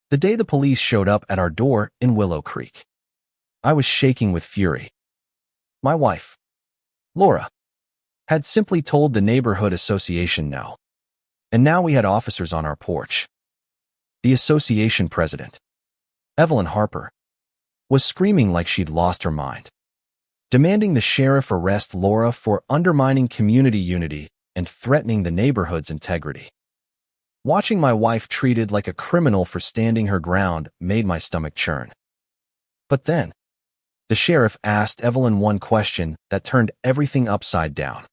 The day the police showed up at our door in Willow Creek, I was shaking with fury. My wife, Laura, had simply told the neighborhood association no, and now we had officers on our porch. The association president, Evelyn Harper, was screaming like she'd lost her mind, demanding the sheriff arrest Laura for undermining community unity and threatening the neighborhood's integrity. Watching my wife treated like a criminal for standing her ground made my stomach churn. But then, the sheriff asked Evelyn one question that turned everything upside down,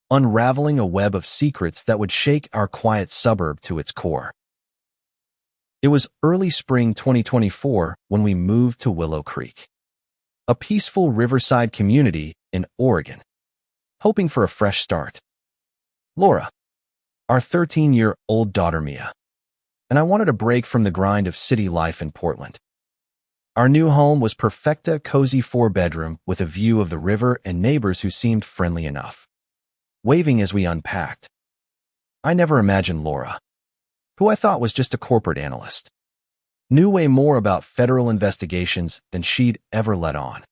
unraveling a web of secrets that would shake our quiet suburb to its core. It was early spring 2024 when we moved to Willow Creek, a peaceful riverside community in Oregon, hoping for a fresh start. Laura, our 13-year-old daughter Mia, and I wanted a break from the grind of city life in Portland. Our new home was perfecta cozy 4-bedroom with a view of the river and neighbors who seemed friendly enough, waving as we unpacked. I never imagined Laura, who I thought was just a corporate analyst, knew way more about federal investigations than she'd ever let on.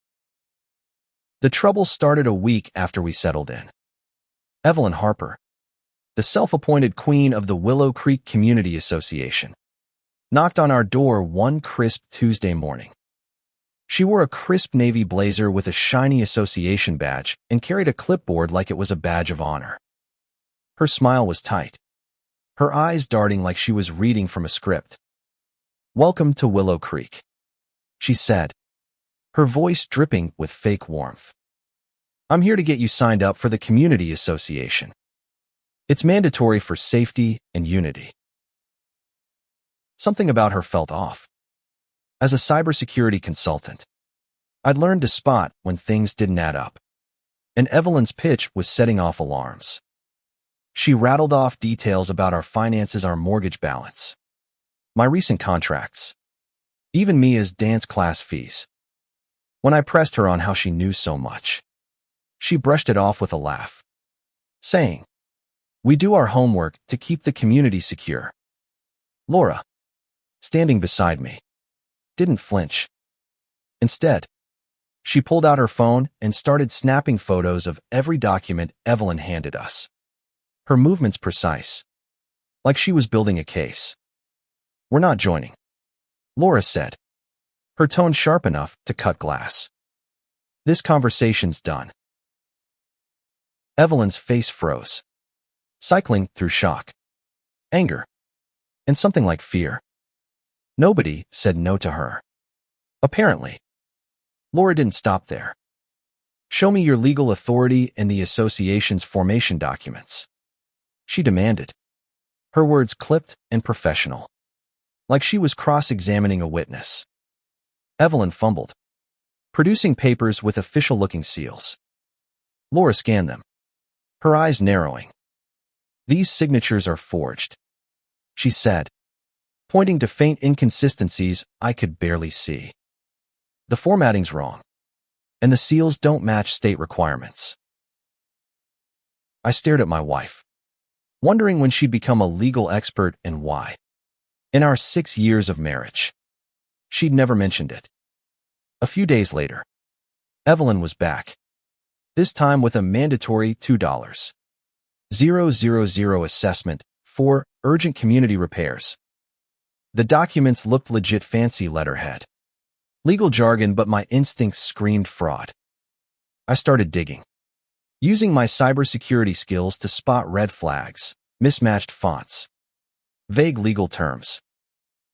The trouble started a week after we settled in. Evelyn Harper, the self-appointed queen of the Willow Creek Community Association, knocked on our door one crisp Tuesday morning. She wore a crisp navy blazer with a shiny association badge and carried a clipboard like it was a badge of honor. Her smile was tight, her eyes darting like she was reading from a script. "Welcome to Willow Creek," she said, her voice dripping with fake warmth. "I'm here to get you signed up for the Community Association. It's mandatory for safety and unity." Something about her felt off. As a cybersecurity consultant, I'd learned to spot when things didn't add up, and Evelyn's pitch was setting off alarms. She rattled off details about our finances, our mortgage balance, my recent contracts, even Mia's dance class fees. When I pressed her on how she knew so much, she brushed it off with a laugh, saying, "We do our homework to keep the community secure." Laura, standing beside me, didn't flinch. Instead, she pulled out her phone and started snapping photos of every document Evelyn handed us. Her movements precise, like she was building a case. "We're not joining," Laura said, her tone sharp enough to cut glass. "This conversation's done." Evelyn's face froze, cycling through shock, anger, and something like fear. Nobody said no to her. Apparently, Laura didn't stop there. "Show me your legal authority and the association's formation documents," she demanded, her words clipped and professional, like she was cross-examining a witness. Evelyn fumbled, producing papers with official-looking seals. Laura scanned them, her eyes narrowing. "These signatures are forged," she said, pointing to faint inconsistencies I could barely see. "The formatting's wrong, and the seals don't match state requirements." I stared at my wife, wondering when she'd become a legal expert and why. In our 6 years of marriage, she'd never mentioned it. A few days later, Evelyn was back, this time with a mandatory $2,000 assessment for urgent community repairs. The documents looked legit, fancy letterhead, legal jargon, but my instincts screamed fraud. I started digging, using my cybersecurity skills to spot red flags, mismatched fonts, vague legal terms,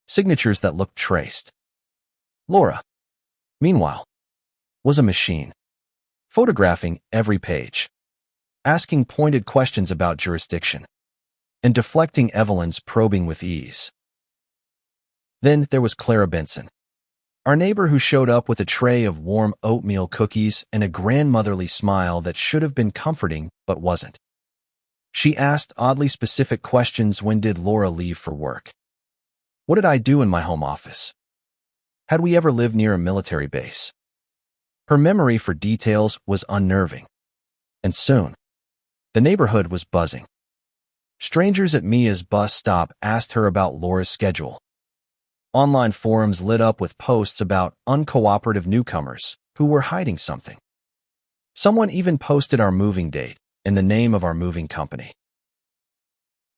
signatures that looked traced. Laura, meanwhile, was a machine, photographing every page, asking pointed questions about jurisdiction, and deflecting Evelyn's probing with ease. Then there was Clara Benson, our neighbor who showed up with a tray of warm oatmeal cookies and a grandmotherly smile that should have been comforting but wasn't. She asked oddly specific questions. When did Laura leave for work? What did I do in my home office? Had we ever lived near a military base? Her memory for details was unnerving, and soon, the neighborhood was buzzing. Strangers at Mia's bus stop asked her about Laura's schedule, Online forums lit up with posts about uncooperative newcomers who were hiding something. Someone even posted our moving date and the name of our moving company.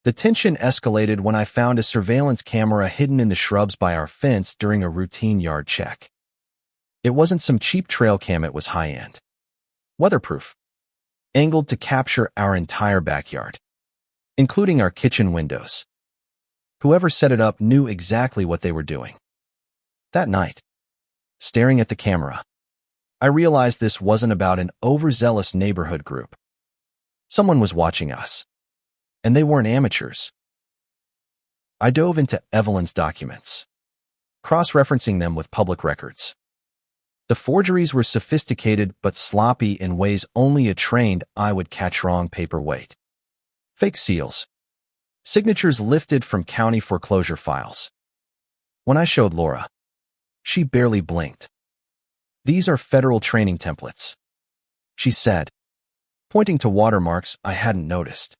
The tension escalated when I found a surveillance camera hidden in the shrubs by our fence during a routine yard check. It wasn't some cheap trail cam, it was high-end. Weatherproof. Angled to capture our entire backyard, including our kitchen windows. Whoever set it up knew exactly what they were doing. That night, staring at the camera, I realized this wasn't about an overzealous neighborhood group. Someone was watching us, and they weren't amateurs. I dove into Evelyn's documents, cross-referencing them with public records. The forgeries were sophisticated but sloppy in ways only a trained eye would catch. Wrong paperweight. Fake seals. Signatures lifted from county foreclosure files. When I showed Laura, she barely blinked. These are federal training templates, she said, pointing to watermarks I hadn't noticed.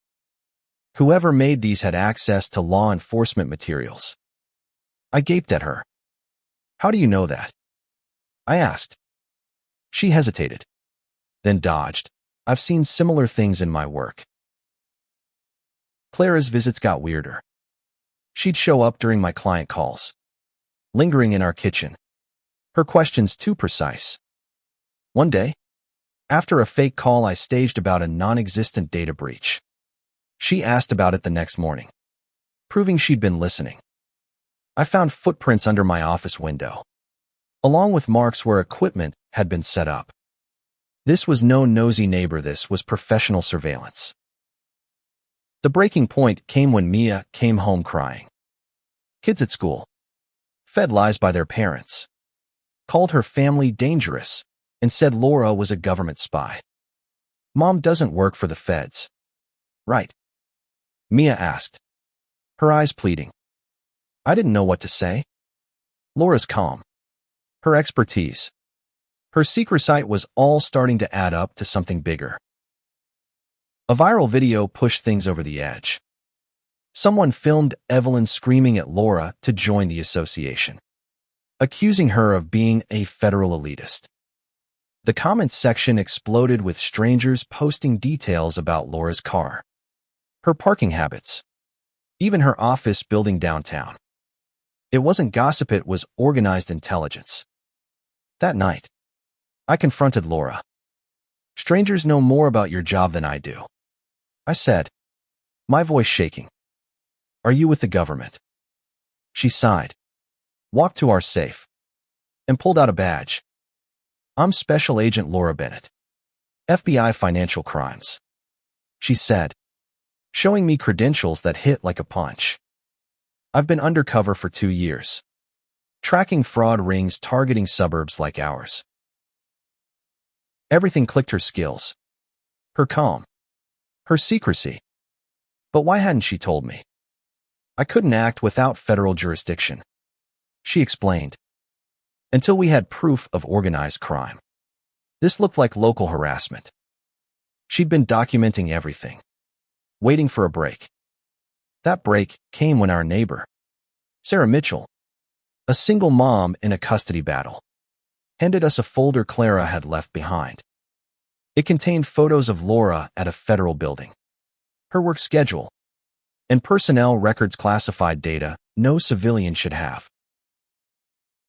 Whoever made these had access to law enforcement materials. I gaped at her. How do you know that? I asked. She hesitated, then dodged. I've seen similar things in my work. Clara's visits got weirder. She'd show up during my client calls, lingering in our kitchen, her questions too precise. One day, after a fake call I staged about a non-existent data breach, she asked about it the next morning, proving she'd been listening. I found footprints under my office window, along with marks where equipment had been set up. This was no nosy neighbor, this was professional surveillance. The breaking point came when Mia came home crying. Kids at school, fed lies by their parents, called her family dangerous, and said Laura was a government spy. Mom doesn't work for the feds, right? Mia asked, her eyes pleading. I didn't know what to say. Laura's calm, her expertise, her secret site was all starting to add up to something bigger. A viral video pushed things over the edge. Someone filmed Evelyn screaming at Laura to join the association, accusing her of being a federal elitist. The comments section exploded with strangers posting details about Laura's car, her parking habits, even her office building downtown. It wasn't gossip, it was organized intelligence. That night, I confronted Laura. Strangers know more about your job than I do, I said, my voice shaking. Are you with the government? She sighed, walked to our safe, and pulled out a badge. I'm Special Agent Laura Bennett, FBI Financial Crimes, she said, showing me credentials that hit like a punch. I've been undercover for 2 years, tracking fraud rings targeting suburbs like ours. Everything clicked: her skills, her calm, her secrecy. But why hadn't she told me? I couldn't act without federal jurisdiction, she explained, until we had proof of organized crime. This looked like local harassment. She'd been documenting everything, waiting for a break. That break came when our neighbor, Sarah Mitchell, a single mom in a custody battle, handed us a folder Clara had left behind. It contained photos of Laura at a federal building, her work schedule, and personnel records, classified data no civilian should have.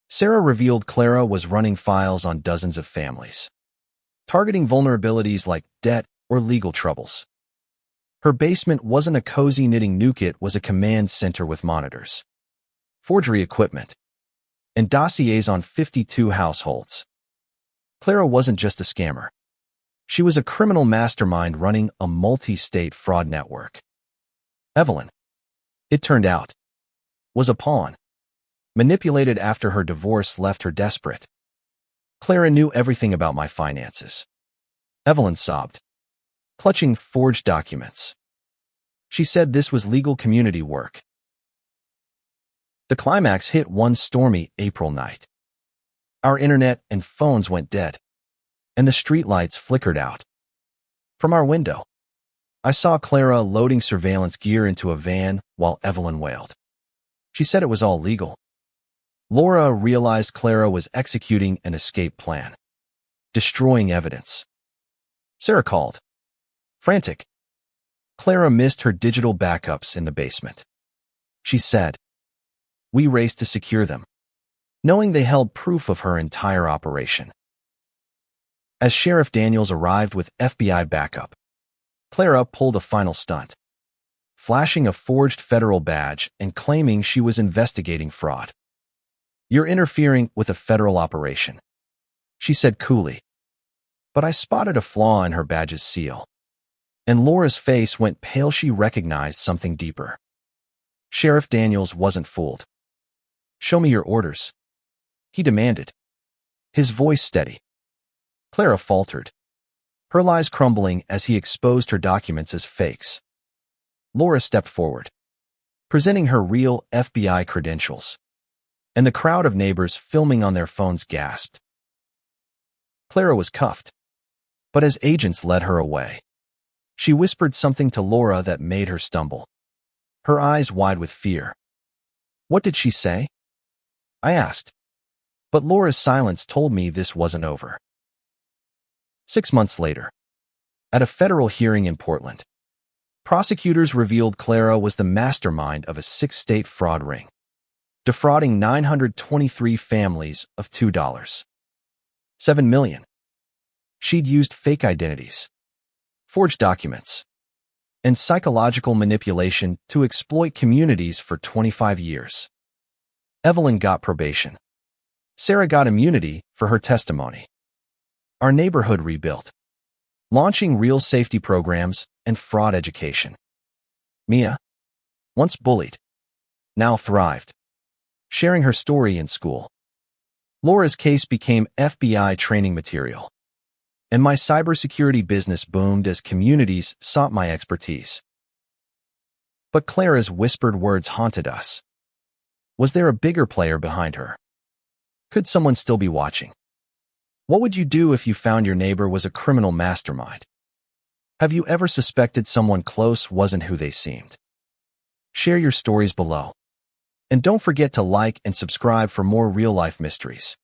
Sarah revealed Clara was running files on dozens of families, targeting vulnerabilities like debt or legal troubles. Her basement wasn't a cozy knitting nook, it was a command center with monitors, forgery equipment, and dossiers on 52 households. Clara wasn't just a scammer. She was a criminal mastermind running a multi-state fraud network. Evelyn, it turned out, was a pawn, manipulated after her divorce left her desperate. Clara knew everything about my finances. Evelyn sobbed, clutching forged documents. She said this was legal community work. The climax hit one stormy April night. Our internet and phones went dead, and the streetlights flickered out. From our window, I saw Clara loading surveillance gear into a van while Evelyn wailed. She said it was all legal, Laura realized Clara was executing an escape plan, destroying evidence. Sarah called, frantic. Clara missed her digital backups in the basement. She said, "We raced to secure them, knowing they held proof of her entire operation." As Sheriff Daniels arrived with FBI backup, Clara pulled a final stunt, flashing a forged federal badge and claiming she was investigating fraud. "You're interfering with a federal operation," she said coolly. But I spotted a flaw in her badge's seal, and Laura's face went pale. She recognized something deeper. Sheriff Daniels wasn't fooled. "Show me your orders," he demanded, his voice steady. Clara faltered, her lies crumbling as he exposed her documents as fakes. Laura stepped forward, presenting her real FBI credentials, and the crowd of neighbors filming on their phones gasped. Clara was cuffed, but as agents led her away, she whispered something to Laura that made her stumble, her eyes wide with fear. "What did she say?" I asked, but Laura's silence told me this wasn't over. 6 months later, at a federal hearing in Portland, prosecutors revealed Clara was the mastermind of a 6-state fraud ring, defrauding 923 families of $2.7 million. She'd used fake identities, forged documents, and psychological manipulation to exploit communities for 25 years. Evelyn got probation. Sarah got immunity for her testimony. Our neighborhood rebuilt, launching real safety programs and fraud education. Mia, once bullied, now thrived, sharing her story in school. Laura's case became FBI training material, and my cybersecurity business boomed as communities sought my expertise. But Clara's whispered words haunted us. Was there a bigger player behind her? Could someone still be watching? What would you do if you found your neighbor was a criminal mastermind? Have you ever suspected someone close wasn't who they seemed? Share your stories below. And don't forget to like and subscribe for more real-life mysteries.